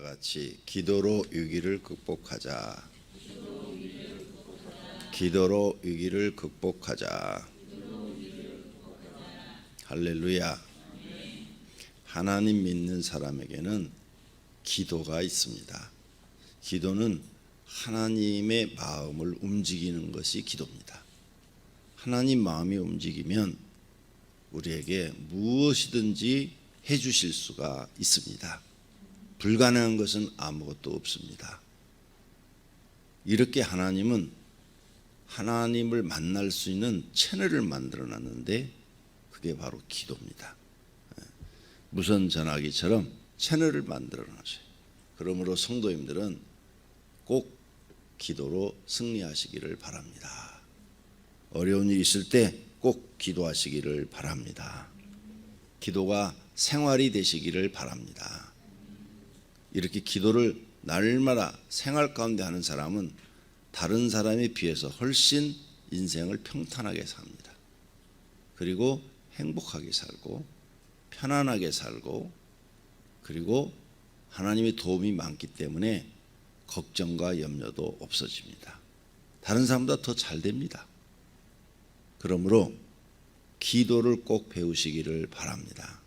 같이 기도로 위기를 극복하자. 기도로 위기를 극복하자. 할렐루야. 하나님 믿는 사람에게는 기도가 있습니다. 기도는 하나님의 마음을 움직이는 것이 기도입니다. 하나님 마음이 움직이면 우리에게 무엇이든지 해주실 수가 있습니다. 불가능한 것은 아무것도 없습니다. 이렇게 하나님은 하나님을 만날 수 있는 채널을 만들어 놨는데 그게 바로 기도입니다. 무선 전화기처럼 채널을 만들어 놨어요. 그러므로 성도님들은 꼭 기도로 승리하시기를 바랍니다. 어려운 일이 있을 때 꼭 기도하시기를 바랍니다. 기도가 생활이 되시기를 바랍니다. 이렇게 기도를 날마다 생활 가운데 하는 사람은 다른 사람에 비해서 훨씬 인생을 평탄하게 삽니다. 그리고 행복하게 살고 편안하게 살고 그리고 하나님의 도움이 많기 때문에 걱정과 염려도 없어집니다. 다른 사람보다 더 잘 됩니다. 그러므로 기도를 꼭 배우시기를 바랍니다.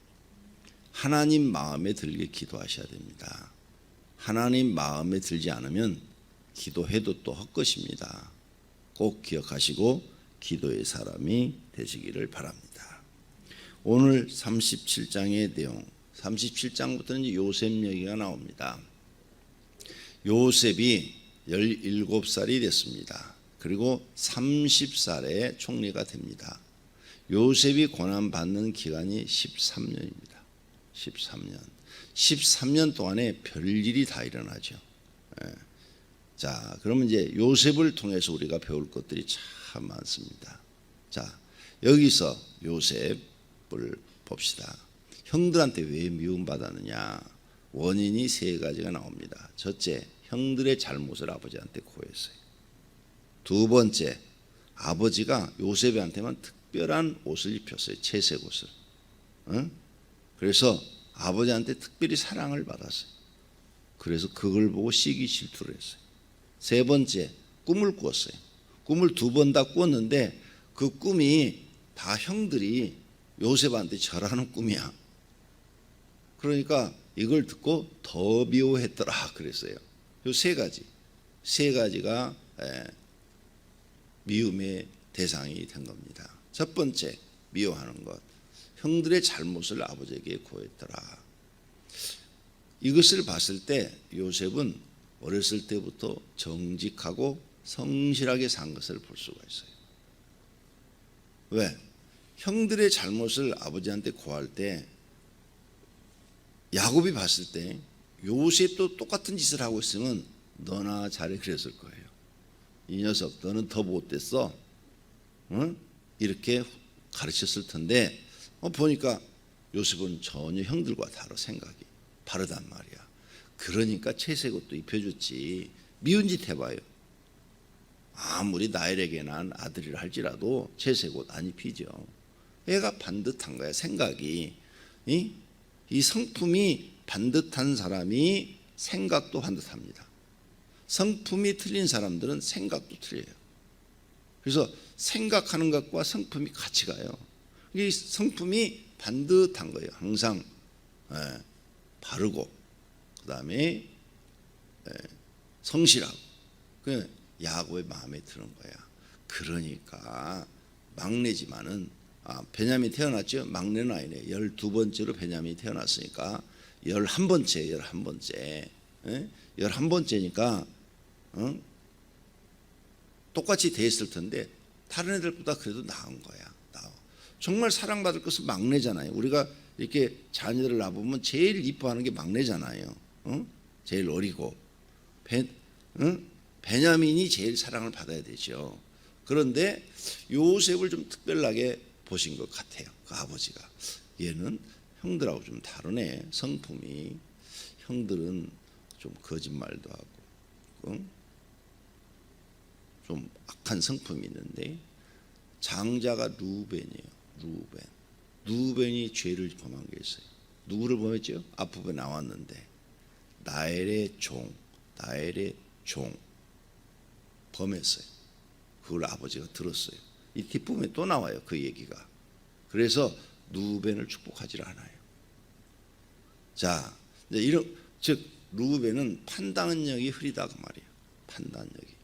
하나님 마음에 들게 기도하셔야 됩니다. 하나님 마음에 들지 않으면 기도해도 또 헛것입니다. 꼭 기억하시고 기도의 사람이 되시기를 바랍니다. 오늘 37장의 내용, 37장부터는 요셉 얘기가 나옵니다. 요셉이 17살이 됐습니다. 그리고 30살에 총리가 됩니다. 요셉이 고난받는 기간이 13년입니다. 13년 동안에 별일이 다 일어나죠. 자, 그러면 이제 요셉을 통해서 우리가 배울 것들이 참 많습니다. 자, 여기서 요셉을 봅시다. 형들한테 왜 미움받았느냐? 원인이 세 가지가 나옵니다. 첫째, 형들의 잘못을 아버지한테 고했어요. 두 번째, 아버지가 요셉한테만 특별한 옷을 입혔어요. 채색 옷을. 그래서 아버지한테 특별히 사랑을 받았어요. 그래서 그걸 보고 시기 질투를 했어요. 세 번째, 꿈을 꾸었어요. 꿈을 두 번 다 꾸었는데 그 꿈이 다 형들이 요셉한테 절하는 꿈이야. 그러니까 이걸 듣고 더 미워했더라 그랬어요. 이 세 가지가 미움의 대상이 된 겁니다. 첫 번째, 미워하는 것. 형들의 잘못을 아버지에게 고했더라. 이것을 봤을 때 요셉은 어렸을 때부터 정직하고 성실하게 산 것을 볼 수가 있어요. 왜? 형들의 잘못을 아버지한테 고할 때 야곱이 봤을 때 요셉도 똑같은 짓을 하고 있으면 너나 잘해 그랬을 거예요. 이 녀석 너는 더 못됐어. 이렇게 가르쳤을 텐데 보니까 요셉은 전혀 형들과 다른 생각이 다르단 말이야. 그러니까 채색 옷도 입혀줬지. 미운 짓 해봐요. 아무리 나일에게 난 아들이라 할지라도 채색 옷 안 입히죠. 애가 반듯한 거야. 생각이. 이 성품이 반듯한 사람이 생각도 반듯합니다. 성품이 틀린 사람들은 생각도 틀려요. 그래서 생각하는 것과 성품이 같이 가요. 이 성품이 반듯한 거예요. 항상 바르고 그 다음에 성실하고. 그 야곱의 마음에 드는 거야. 그러니까 막내지만은 베냐민이 태어났죠. 막내는 아니네. 12번째로 베냐민이 태어났으니까 11번째 11번째니까 똑같이 대했을 텐데 다른 애들보다 그래도 나은 거야. 정말 사랑받을 것은 막내잖아요. 우리가 이렇게 자녀들을 낳아보면 제일 이뻐하는 게 막내잖아요. 제일 어리고 베냐민이 제일 사랑을 받아야 되죠. 그런데 요셉을 좀 특별하게 보신 것 같아요. 그 아버지가. 얘는 형들하고 좀 다르네. 성품이. 형들은 좀 거짓말도 하고 좀 악한 성품이 있는데 장자가 루벤이에요. 루벤이 죄를 범한 게 있어요. 누구를 범했죠? 앞부분에 나왔는데 나엘의 종 범했어요. 그걸 아버지가 들었어요. 이 뒷부분에 또 나와요, 그 얘기가. 그래서 루벤을 축복하지 않아요. 자, 즉 루벤은 판단력이 흐리다 그 말이에요. 판단력이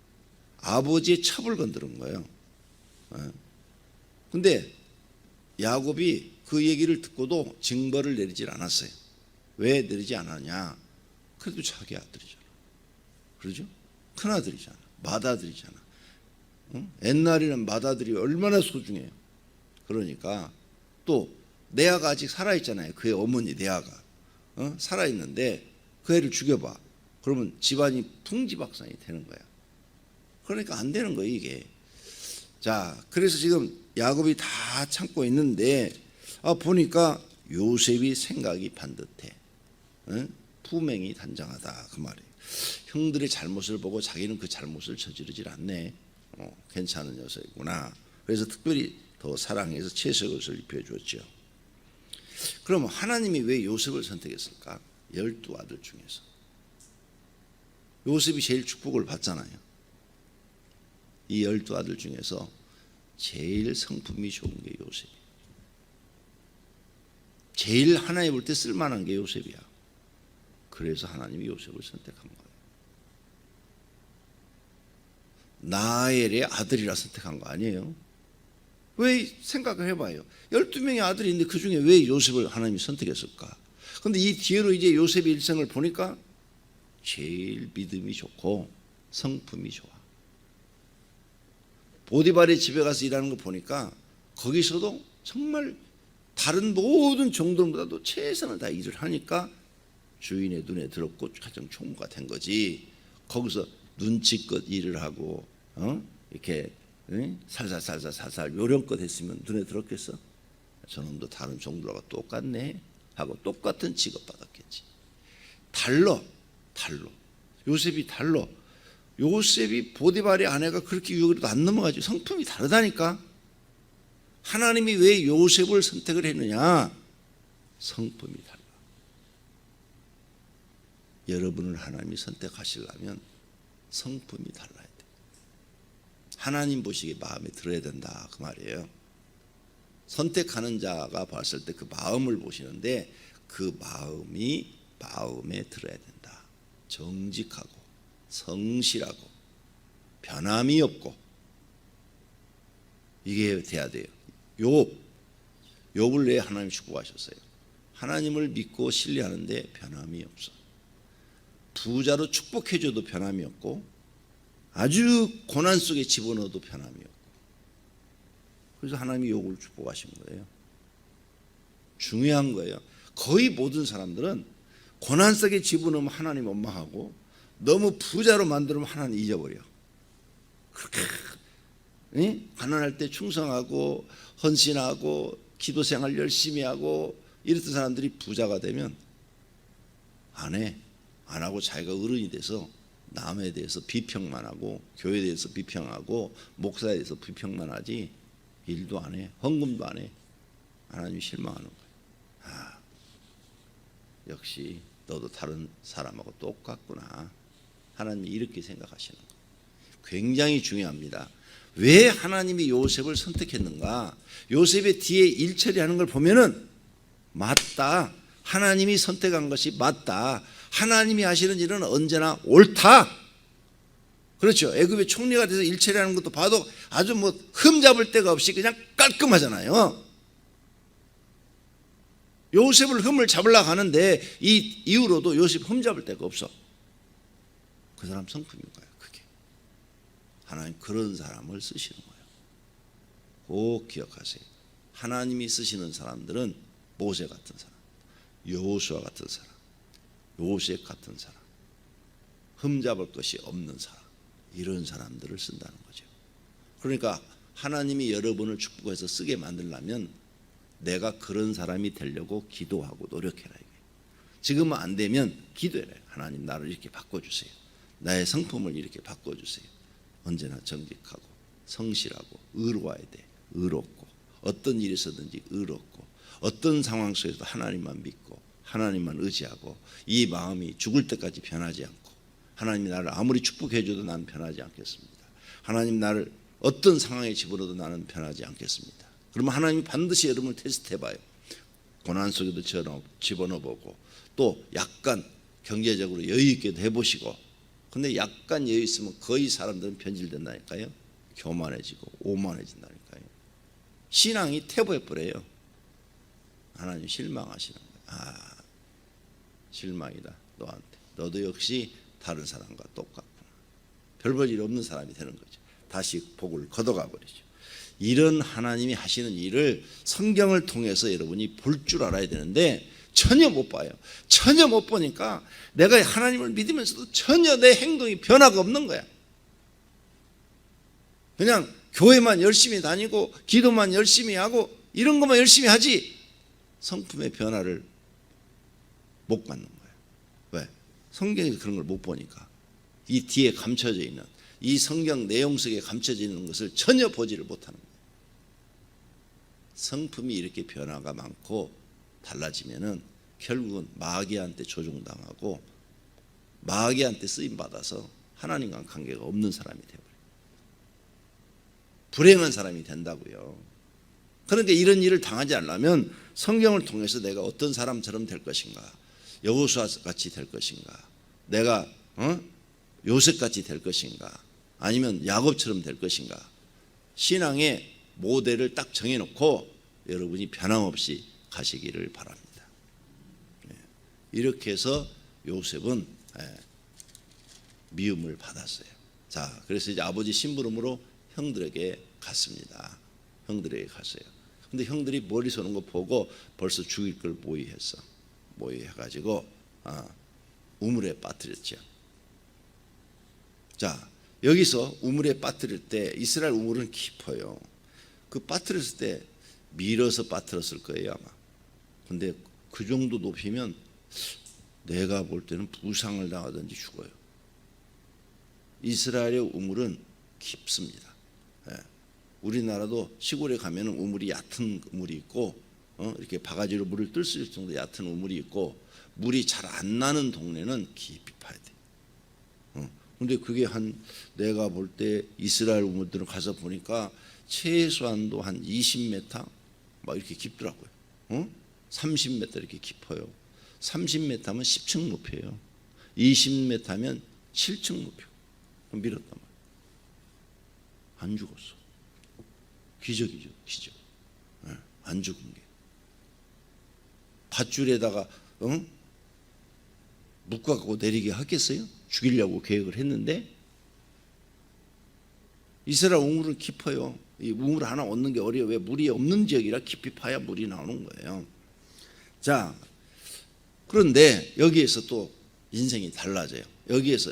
아버지의 첩을 건드린 거예요. 근데 야곱이 그 얘기를 듣고도 징벌을 내리질 않았어요. 왜 내리지 않았냐? 그래도 자기 아들이잖아. 그러죠? 큰 아들이잖아. 맏아들이잖아. 옛날에는 맏아들이 얼마나 소중해요. 그러니까 또 레아가 아직 살아있잖아요. 그의 어머니 레아가 살아있는데 그 애를 죽여봐. 그러면 집안이 풍지박산이 되는 거야. 그러니까 안 되는 거예요, 이게. 자, 그래서 지금 야곱이 다 참고 있는데 보니까 요셉이 생각이 반듯해. 품행이 단정하다 그 말이에요. 형들의 잘못을 보고 자기는 그 잘못을 저지르질 않네. 괜찮은 녀석이구나. 그래서 특별히 더 사랑해서 채색옷을 입혀주었죠. 그럼 하나님이 왜 요셉을 선택했을까? 12아들 중에서 요셉이 제일 축복을 받잖아요. 이 12아들 중에서 제일 성품이 좋은 게 요셉이에요. 제일 하나님 볼 때 쓸만한 게 요셉이야. 그래서 하나님이 요셉을 선택한 거예요. 나엘의 아들이라 선택한 거 아니에요. 왜 생각을 해봐요. 12명의 아들이 있는데 그 중에 왜 요셉을 하나님이 선택했을까? 근데 이 뒤로 이제 요셉의 일생을 보니까 제일 믿음이 좋고 성품이 좋아. 보디발의 집에 가서 일하는 거 보니까 거기서도 정말 다른 모든 종들보다도 최선을 다 일을 하니까 주인의 눈에 들었고 가정 총무가 된 거지. 거기서 눈치껏 일을 하고 이렇게 살살 요령껏 했으면 눈에 들었겠어? 저놈도 다른 종들하고 똑같네 하고 똑같은 직업 받았겠지. 달러 요셉이 달러. 요셉이 보디발의 아내가 그렇게 유혹해도 안 넘어가지. 성품이 다르다니까. 하나님이 왜 요셉을 선택을 했느냐? 성품이 달라. 여러분을 하나님이 선택하시려면 성품이 달라야 돼. 하나님 보시기에 마음에 들어야 된다 그 말이에요. 선택하는 자가 봤을 때 그 마음을 보시는데 그 마음이 마음에 들어야 된다. 정직하고 성실하고 변함이 없고 이게 돼야 돼요. 욥을 왜 하나님 축복하셨어요? 하나님을 믿고 신뢰하는데 변함이 없어. 부자로 축복해줘도 변함이 없고 아주 고난 속에 집어넣어도 변함이 없고. 그래서 하나님이 욥을 축복하신 거예요. 중요한 거예요. 거의 모든 사람들은 고난 속에 집어넣으면 하나님 원망하고 너무 부자로 만들면 하나님 잊어버려. 그렇게 가난할 때 충성하고 헌신하고 기도생활 열심히 하고 이랬던 사람들이 부자가 되면 안 하고 자기가 어른이 돼서 남에 대해서 비평만 하고 교회에 대해서 비평하고 목사에 대해서 비평만 하지 일도 안 해. 헌금도 안 해. 하나님이 실망하는 거예요. 역시 너도 다른 사람하고 똑같구나. 하나님이 이렇게 생각하시는 거예요. 굉장히 중요합니다. 왜 하나님이 요셉을 선택했는가? 요셉의 뒤에 일 처리하는 걸 보면은 맞다. 하나님이 선택한 것이 맞다. 하나님이 하시는 일은 언제나 옳다. 그렇죠. 애굽의 총리가 돼서 일 처리하는 것도 봐도 아주 흠잡을 데가 없이 그냥 깔끔하잖아요. 요셉을 흠을 잡으려고 하는데 이 이후로도 요셉 흠잡을 데가 없어. 그 사람 성품인 거예요. 그게 하나님 그런 사람을 쓰시는 거예요. 꼭 기억하세요. 하나님이 쓰시는 사람들은 모세 같은 사람, 여호수아 같은 사람, 요셉 같은 사람, 흠잡을 것이 없는 사람, 이런 사람들을 쓴다는 거죠. 그러니까 하나님이 여러분을 축복해서 쓰게 만들려면 내가 그런 사람이 되려고 기도하고 노력해라. 지금은 안 되면 기도해라. 하나님 나를 이렇게 바꿔주세요. 나의 성품을 이렇게 바꿔주세요. 언제나 정직하고 성실하고 의로워야 돼. 의롭고 어떤 일에서든지 의롭고 어떤 상황 속에서도 하나님만 믿고 하나님만 의지하고 이 마음이 죽을 때까지 변하지 않고 하나님이 나를 아무리 축복해 줘도 나는 변하지 않겠습니다. 하나님 나를 어떤 상황에 집어넣어도 나는 변하지 않겠습니다. 그러면 하나님이 반드시 여러분을 테스트해 봐요. 고난 속에도 집어넣어 보고 또 약간 경제적으로 여유 있게도 해보시고, 근데 약간 여유 있으면 거의 사람들은 변질된다니까요. 교만해지고 오만해진다니까요. 신앙이 퇴보해 버려요. 하나님 실망하시는 거예요. 실망이다 너한테. 너도 역시 다른 사람과 똑같구나. 별 볼 일 없는 사람이 되는 거죠. 다시 복을 걷어가 버리죠. 이런 하나님이 하시는 일을 성경을 통해서 여러분이 볼 줄 알아야 되는데 전혀 못 봐요. 전혀 못 보니까 내가 하나님을 믿으면서도 전혀 내 행동이 변화가 없는 거야. 그냥 교회만 열심히 다니고 기도만 열심히 하고 이런 것만 열심히 하지 성품의 변화를 못 갖는 거예요. 왜? 성경에서 그런 걸 못 보니까. 이 뒤에 감춰져 있는 이 성경 내용 속에 감춰져 있는 것을 전혀 보지를 못하는 거예요. 성품이 이렇게 변화가 많고 달라지면은 결국은 마귀한테 조종당하고 마귀한테 쓰임받아서 하나님과 관계가 없는 사람이 되어버려요. 불행한 사람이 된다고요. 그러니까 이런 일을 당하지 않으려면 성경을 통해서 내가 어떤 사람처럼 될 것인가, 여호수아 같이 될 것인가, 내가 요셉 같이 될 것인가, 아니면 야곱처럼 될 것인가, 신앙의 모델을 딱 정해놓고 여러분이 변함없이 가시기를 바랍니다. 이렇게 해서 요셉은 미움을 받았어요. 자, 그래서 이제 아버지 심부름으로 형들에게 갔습니다. 형들에게 갔어요. 근데 형들이 멀리서 오는 거 보고 벌써 죽일 걸 모의했어. 모의해가지고 우물에 빠뜨렸죠. 자, 여기서 우물에 빠뜨릴 때 이스라엘 우물은 깊어요. 그 빠뜨렸을 때 밀어서 빠뜨렸을 거예요 아마. 근데 그 정도 높이면 내가 볼 때는 부상을 당하든지 죽어요. 이스라엘의 우물은 깊습니다. 우리나라도 시골에 가면 우물이 얕은 우물이 있고 이렇게 바가지로 물을 뜰 수 있을 정도 얕은 우물이 있고 물이 잘 안 나는 동네는 깊이 파야 돼. 근데 그게 내가 볼 때 이스라엘 우물들은 가서 보니까 최소한도 한 20m 막 이렇게 깊더라고요. 30m 이렇게 깊어요. 30m면 10층 높이에요. 20m면 7층 높이. 밀었단 말이에요. 안 죽었어. 기적이죠, 기적. 안 죽은 게. 밧줄에다가 묶어갖고 내리게 하겠어요? 죽이려고 계획을 했는데 이스라엘 우물은 깊어요. 이 우물 하나 얻는 게 어려워요. 왜? 물이 없는 지역이라 깊이 파야 물이 나오는 거예요. 자, 그런데 여기에서 또 인생이 달라져요. 여기에서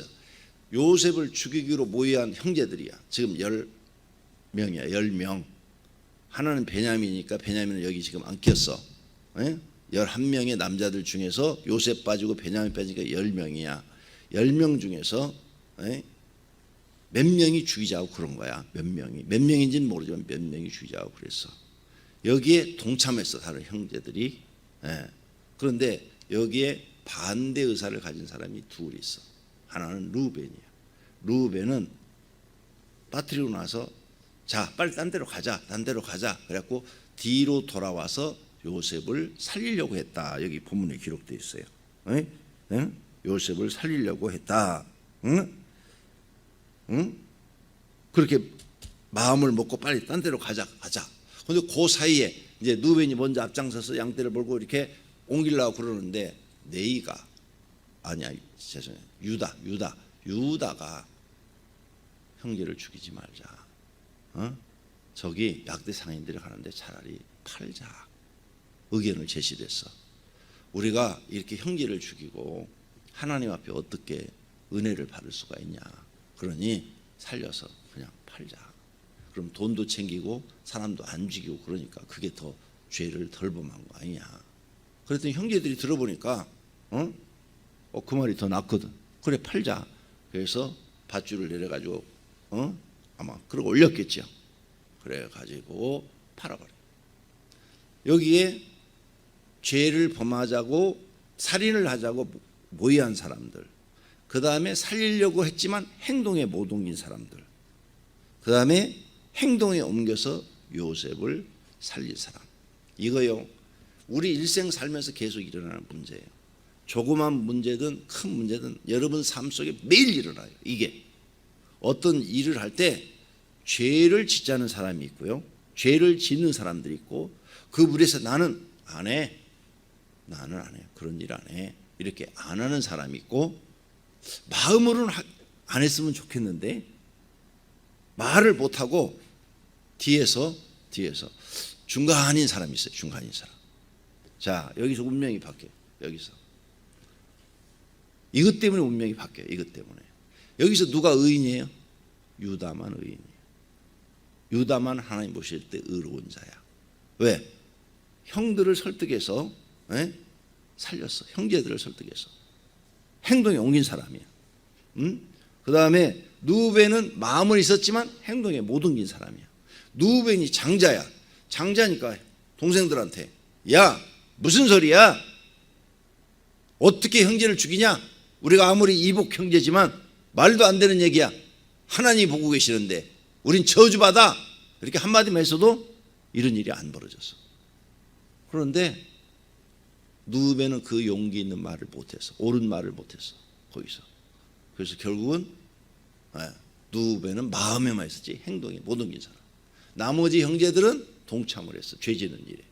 요셉을 죽이기로 모의한 형제들이야. 지금 10명이야. 10명. 하나는 베냐민이니까 베냐민은 여기 지금 안 꼈어. 11명의 남자들 중에서 요셉 빠지고 베냐민 빠지니까 10명이야. 10명 중에서 몇 명이 죽이자고 그런 거야. 몇 명인지는 모르지만 몇 명이 죽이자고 그랬어. 여기에 동참했어, 다른 형제들이. 그런데 여기에 반대 의사를 가진 사람이 둘 있어. 하나는 루벤이야. 루벤은 빠뜨리고 나서 자, 빨리 딴 데로 가자. 딴 데로 가자. 그래갖고 뒤로 돌아와서 요셉을 살리려고 했다. 여기 본문에 기록되어 있어요. 요셉을 살리려고 했다. 그렇게 마음을 먹고 빨리 딴 데로 가자. 근데 그 사이에 이제 루벤이 먼저 앞장서서 양떼를 몰고 이렇게 옮기려고 그러는데 네이가 아니야, 죄송해요. 유다가 형제를 죽이지 말자. 저기 약대 상인들이 가는데 차라리 팔자. 의견을 제시했어. 우리가 이렇게 형제를 죽이고 하나님 앞에 어떻게 은혜를 받을 수가 있냐. 그러니 살려서 그냥 팔자. 그럼 돈도 챙기고 사람도 안 죽이고 그러니까 그게 더 죄를 덜 범한 거 아니냐. 그랬더니 형제들이 들어보니까 그 말이 더 낫거든. 그래, 팔자. 그래서 밧줄을 내려가지고 아마 그러고 올렸겠죠. 그래가지고 팔아버려. 여기에 죄를 범하자고 살인을 하자고 모의한 사람들, 그 다음에 살리려고 했지만 행동에 못 옮긴 사람들, 그 다음에 행동에 옮겨서 요셉을 살릴 사람. 이거요, 우리 일생 살면서 계속 일어나는 문제예요. 조그만 문제든 큰 문제든 여러분 삶 속에 매일 일어나요. 이게 어떤 일을 할 때 죄를 짓자는 사람이 있고요, 죄를 짓는 사람들이 있고, 그 물에서 나는 안 해, 나는 안 해, 그런 일 안 해, 이렇게 안 하는 사람이 있고, 마음으로는 안 했으면 좋겠는데 말을 못하고 뒤에서 중간인 사람이 있어요. 중간인 사람. 자, 여기서 운명이 바뀌어요. 여기서 이것 때문에 운명이 바뀌어요. 이것 때문에. 여기서 누가 의인이에요? 유다만 의인이에요. 유다만 하나님 보실 때 의로운 자야. 왜? 형들을 설득해서 살렸어. 형제들을 설득해서 행동에 옮긴 사람이야. 그 다음에 누벤은 마음은 있었지만 행동에 못 옮긴 사람이야. 누벤이 장자야. 장자니까 동생들한테, 야, 무슨 소리야? 어떻게 형제를 죽이냐? 우리가 아무리 이복 형제지만 말도 안 되는 얘기야. 하나님이 보고 계시는데 우린 저주받아. 이렇게 한마디만 했어도 이런 일이 안 벌어졌어. 그런데 누벤은 그 용기 있는 말을 못했어. 옳은 말을 못했어. 거기서. 그래서 결국은 누벤은 마음에만 있었지 행동에 못 옮긴 사람. 나머지 형제들은 동참을 했어. 죄 짓는 일에.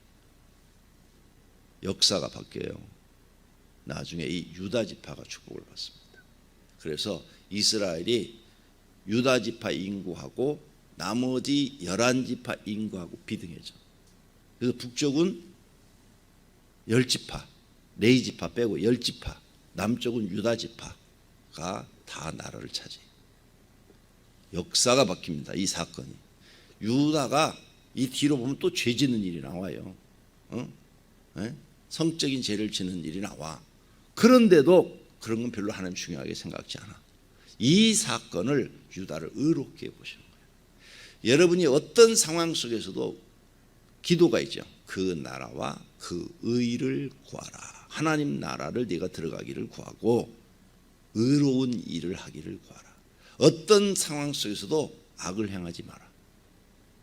역사가 바뀌어요. 나중에 이 유다 지파가 축복을 받습니다. 그래서 이스라엘이 유다 지파 인구하고 나머지 11지파 인구하고 비등해져. 그래서 북쪽은 10지파, 레이지파 빼고 10지파, 남쪽은 유다 지파가 다 나라를 차지해. 역사가 바뀝니다. 이 사건이. 유다가 이 뒤로 보면 또 죄 짓는 일이 나와요. 성적인 죄를 짓는 일이 나와. 그런데도 그런 건 별로 하나님 중요하게 생각지 않아. 이 사건을 유다를 의롭게 보시는 거예요. 여러분이 어떤 상황 속에서도 기도가 있죠. 그 나라와 그 의를 구하라. 하나님 나라를 네가 들어가기를 구하고 의로운 일을 하기를 구하라. 어떤 상황 속에서도 악을 행하지 마라.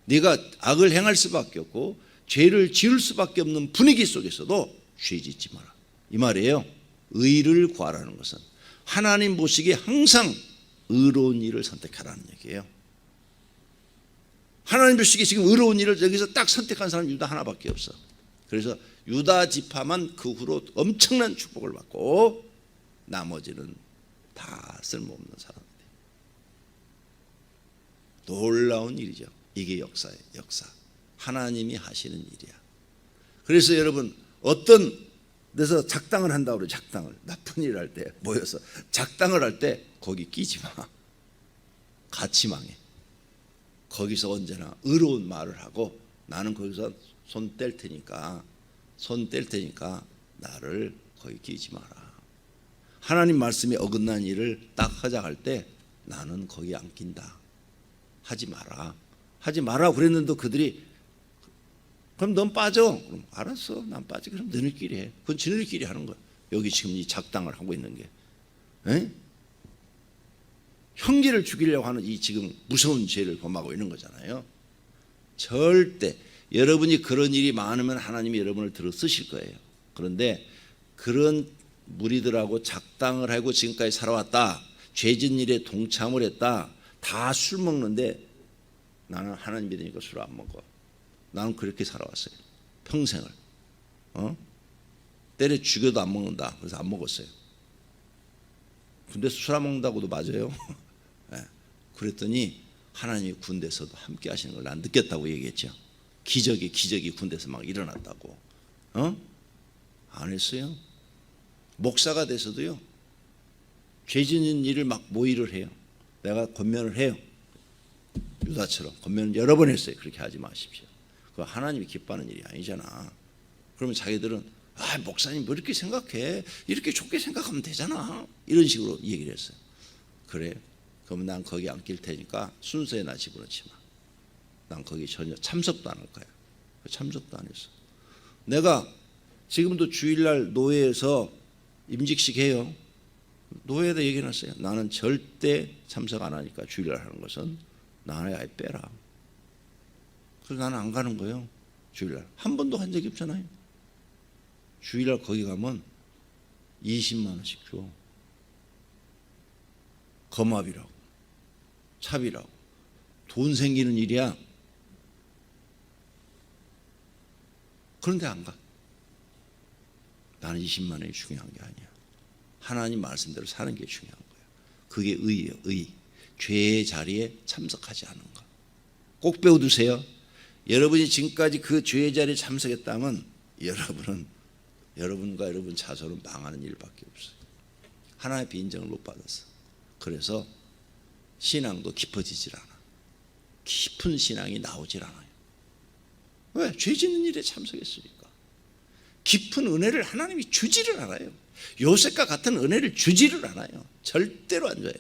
네가 악을 행할 수밖에 없고 죄를 지을 수밖에 없는 분위기 속에서도 죄 짓지 마라. 이 말이에요. 의를 구하라는 것은 하나님 보시기에 항상 의로운 일을 선택하라는 얘기예요. 하나님 보시기에 지금 의로운 일을 여기서 딱 선택한 사람 유다 하나밖에 없어. 그래서 유다 지파만 그 후로 엄청난 축복을 받고 나머지는 다 쓸모없는 사람들. 놀라운 일이죠. 이게 역사예요. 역사. 하나님이 하시는 일이야. 그래서 여러분 어떤 데서 작당을 한다고 그래. 작당을. 나쁜 일을 할 때 모여서 작당을 할 때 거기 끼지 마. 같이 망해. 거기서 언제나 의로운 말을 하고 나는 거기서 손 뗄 테니까 나를 거기 끼지 마라. 하나님 말씀에 어긋난 일을 딱 하자 할 때 나는 거기 안 낀다. 하지 마라 그랬는데 그들이 그럼 넌 빠져. 그럼 알았어, 난 빠지. 그럼 너희끼리 해. 그건 지네들끼리 하는 거야. 여기 지금 이 작당을 하고 있는 게 형제를 죽이려고 하는 이 지금 무서운 죄를 범하고 있는 거잖아요. 절대 여러분이 그런 일이 많으면 하나님이 여러분을 들어 쓰실 거예요. 그런데 그런 무리들하고 작당을 하고 지금까지 살아왔다. 죄진 일에 동참을 했다. 다 술 먹는데 나는 하나님 믿으니까 술 안 먹어. 나는 그렇게 살아왔어요. 평생을. 때려 죽여도 안 먹는다. 그래서 안 먹었어요. 군대에서 술 안 먹는다고도 맞아요. 네. 그랬더니 하나님이 군대에서도 함께 하시는 걸 난 느꼈다고 얘기했죠. 기적이 군대에서 막 일어났다고. 안 했어요. 목사가 돼서도요. 죄 짓는 일을 막 모의를 해요. 내가 권면을 해요. 유다처럼 권면을 여러 번 했어요. 그렇게 하지 마십시오. 그거 하나님이 기뻐하는 일이 아니잖아. 그러면 자기들은 목사님 뭐 이렇게 생각해? 이렇게 좋게 생각하면 되잖아. 이런 식으로 얘기를 했어요. 그래? 그럼 난 거기 안 낄 테니까 순서에 나 집어넣지 마. 난 거기 전혀 참석도 안 할 거야. 참석도 안 했어. 내가 지금도 주일날 노회에서 임직식 해요. 노예도 얘기해놨어요. 나는 절대 참석 안 하니까 주일날 하는 것은 나는 아예 빼라. 그래서 나는 안 가는 거예요. 주일날 한 번도 한 적이 없잖아요. 주일날 거기 가면 20만 원씩 줘. 거마비라고, 차비라고. 돈 생기는 일이야. 그런데 안 가. 나는 20만 원이 중요한 게 아니야. 하나님 말씀대로 사는 게 중요한 거야. 그게 의예요. 의. 죄의 자리에 참석하지 않은 거. 꼭 배워두세요. 여러분이 지금까지 그 죄의 자리에 참석했다면 여러분과 여러분 자손은 망하는 일밖에 없어요. 하나님의 인정을 못 받았어. 그래서 신앙도 깊어지질 않아. 깊은 신앙이 나오질 않아요. 왜? 죄 짓는 일에 참석했으니까. 깊은 은혜를 하나님이 주지를 않아요. 요셉과 같은 은혜를 주지를 않아요. 절대로 안 줘요.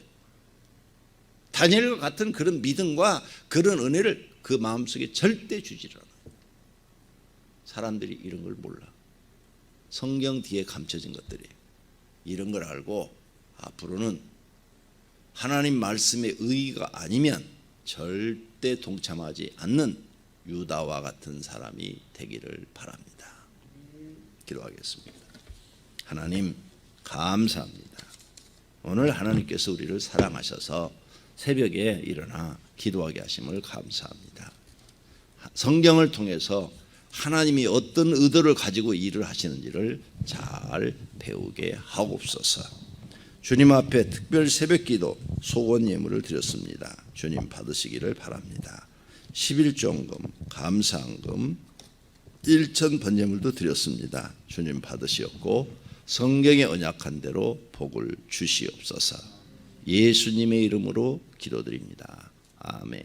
다니엘과 같은 그런 믿음과 그런 은혜를 그 마음속에 절대 주지를 않아요. 사람들이 이런 걸 몰라. 성경 뒤에 감춰진 것들이에요. 이런 걸 알고 앞으로는 하나님 말씀의 의의가 아니면 절대 동참하지 않는 유다와 같은 사람이 되기를 바랍니다. 기도하겠습니다. 하나님 감사합니다. 오늘 하나님께서 우리를 사랑하셔서 새벽에 일어나 기도하게 하심을 감사합니다. 성경을 통해서 하나님이 어떤 의도를 가지고 일을 하시는지를 잘 배우게 하옵소서. 주님 앞에 특별 새벽기도 소원 예물을 드렸습니다. 주님 받으시기를 바랍니다. 11조금 감사한금 1천 번제물도 드렸습니다. 주님 받으시었고 성경에 언약한 대로 복을 주시옵소서. 예수님의 이름으로 기도드립니다. 아멘.